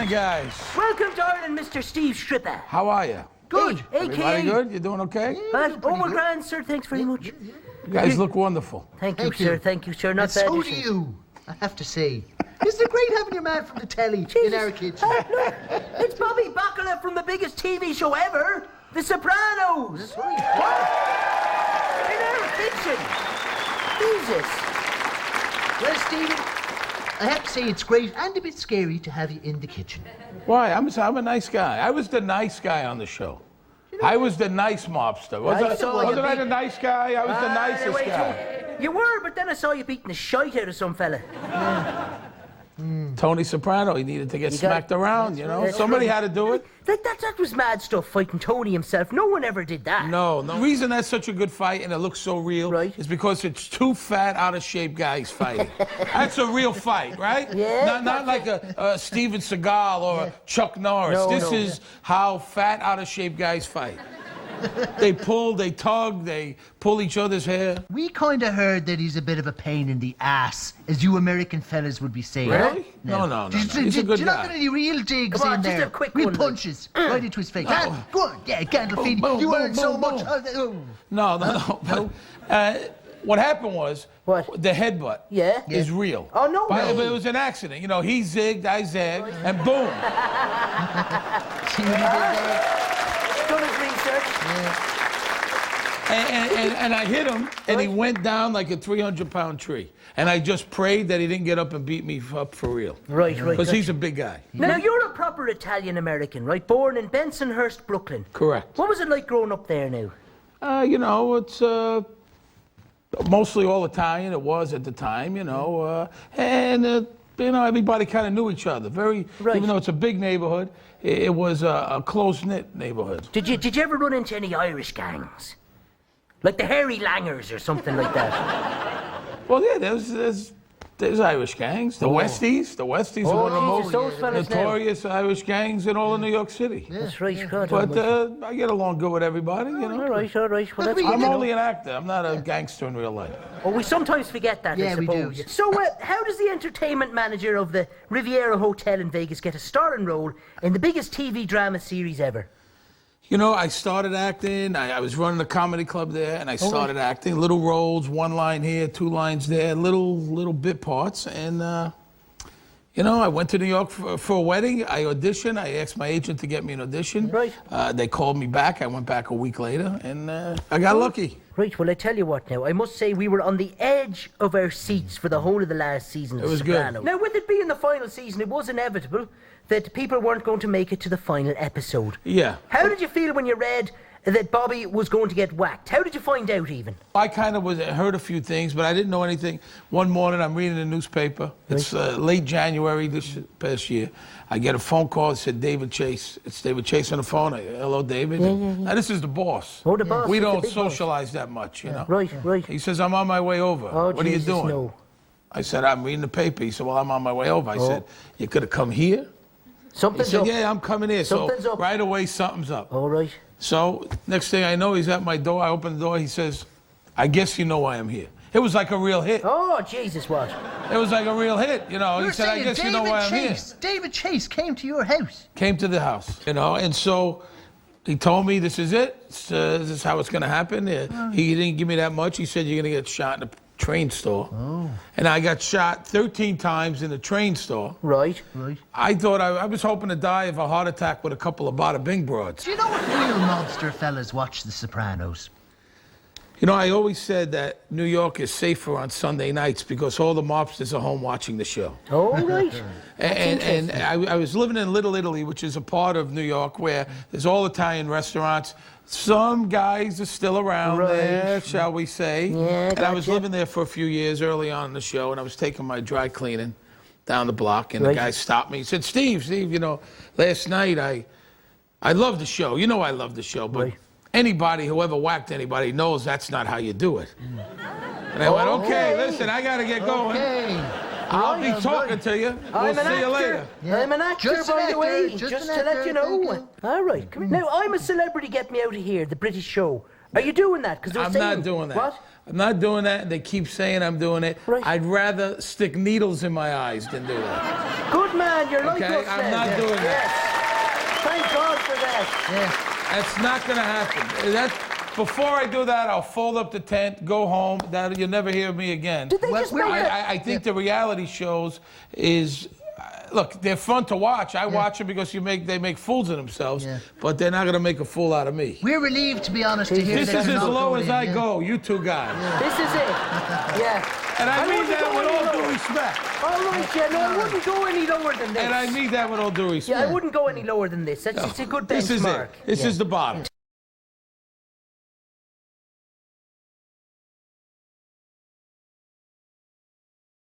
evening, guys. Welcome to Ireland, Mr. Steve Schirripa. How are you? Good. Everybody good? You doing okay? We're grand, sir. Thanks very much. You guys look wonderful. Thank you, sir. Thank you, sir. Not And bad. so do you, I have to say. Isn't it great having your man from the telly in our kitchen? Look, it's Bobby Bacala from the biggest TV show ever, The Sopranos. That's right. In our kitchen. Jesus. Well, Stephen, I have to say it's great and a bit scary to have you in the kitchen. Why? I'm a nice guy. I was the nice guy on the show. I was the nice mobster. Wasn't I the nice guy? I was the nicest guy. You were, but then I saw you beating the shite out of some fella. Tony Soprano, he needed to get smacked around, you know? Somebody had to do it. That was mad stuff, fighting Tony himself. No one ever did that. No. The reason that's such a good fight and it looks so real is because it's two fat, out-of-shape guys fighting. That's a real fight, right? Yeah. Not like a Steven Seagal or a Chuck Norris. This is how fat, out-of-shape guys fight. They pull, they tug, they pull each other's hair. We kind of heard that he's a bit of a pain in the ass, as you American fellas would be saying. Really? No. He's a good do you guy. not get any real digs Come on, in just there? a quick real one, punches right into his face. Go on, yeah, Gandolfini, you earned so much. No. What happened was, the headbutt is real. Oh, no. But it was an accident. You know, he zigged, I zagged, and boom. See what he did there? Done his research. And I hit him, and he went down like a 300-pound tree. And I just prayed that he didn't get up and beat me up for real. Right. Because he's a big guy. Now, you're a proper Italian-American, right? Born in Bensonhurst, Brooklyn. Correct. What was it like growing up there now? You know, it's mostly all Italian. It was at the time, you know. You know, everybody kind of knew each other. Even though it's a big neighborhood, it was a close-knit neighborhood. Did you ever run into any Irish gangs? Like the Hairy Langers or something like that? Well, yeah, there's Irish gangs. The Westies. The Westies are one of the most notorious Irish gangs in all of New York City. That's right, God. But I get along good with everybody, you know. All right. Well, I'm only an actor. I'm not a gangster in real life. Oh, we sometimes forget that, I suppose. We do. So, how does the entertainment manager of the Riviera Hotel in Vegas get a starring role in the biggest TV drama series ever? You know, I started acting. I was running a comedy club there, and I started acting. Little roles, one line here, two lines there, little bit parts. And, you know, I went to New York for a wedding. I auditioned. I asked my agent to get me an audition. Right. They called me back. I went back a week later, and I got lucky. Right, well, I tell you what now, I must say we were on the edge of our seats for the whole of the last season of It was Sopranos. good. Now, with it being the final season, it was inevitable that people weren't going to make it to the final episode. Yeah. How did you feel when you read that Bobby was going to get whacked? How did you find out, even? I kind of heard a few things, but I didn't know anything. One morning, I'm reading the newspaper. It's late January this past year. I get a phone call. It said David Chase. It's David Chase on the phone. Hello, David. Now, this is the boss. Oh, the boss. We It's the don't big socialize that much, you know. Right. He says, I'm on my way over. Oh, what are you Jesus, doing? no. I said, I'm reading the paper. He said, well, I'm on my way over. I said, you could have come here? Something's He said, up. yeah, I'm coming here. Something's so up. right away, something's up. All right. So next thing I know, he's at my door. I open the door. He says, I guess you know why I'm here. It was like a real hit. Oh, Jesus, what? It was like a real hit, you know. He said, I guess you know why I'm here. David Chase came to your house. Came to the house, you know, and so he told me this is it. This is how it's going to happen. He didn't give me that much. He said, you're going to get shot in a train store. Oh. And I got shot 13 times in the train store. Right. I thought I was hoping to die of a heart attack with a couple of bada bing broads. Do you know what real mobster fellas watch The Sopranos? You know, I always said that New York is safer on Sunday nights because all the mobsters are home watching the show. Oh, right. And I was living in Little Italy, which is a part of New York where there's all Italian restaurants. Some guys are still around there, shall we say. Yeah, and I was living there for a few years early on in the show, and I was taking my dry cleaning down the block, and the guy stopped me. He said, Steve, you know, last night I love the show. You know I love the show, but anybody who ever whacked anybody knows that's not how you do it. And I went, okay, listen, I got to get going. I'll be talking to you. We'll see you later. I'm an actor, by the way, just to let you know. All right. Now, I'm a Celebrity Get Me Out of Here, the British show. Are you doing that? Because I'm not doing that. What? I'm not doing that. They keep saying I'm doing it. Right. I'd rather stick needles in my eyes than do that. Good man. you're like Okay, us I'm now. not doing that. Yes. Thank God for that. Yeah. That's not going to happen. Before I do that, I'll fold up the tent, go home. You'll never hear me again. Did they just make that? I think the reality shows is, look, they're fun to watch. I watch them because they make fools of themselves, but they're not going to make a fool out of me. We're relieved, to be honest, to hear This that is you're as not low going as in, I go, you two guys. This is it. Yeah. And I mean wouldn't that go with any all lower. due respect. All right, yeah, no, I wouldn't go any lower than this. And I mean that with all due respect. Yeah, I wouldn't go any lower than this. It's a good benchmark. This is it. This is the bottom.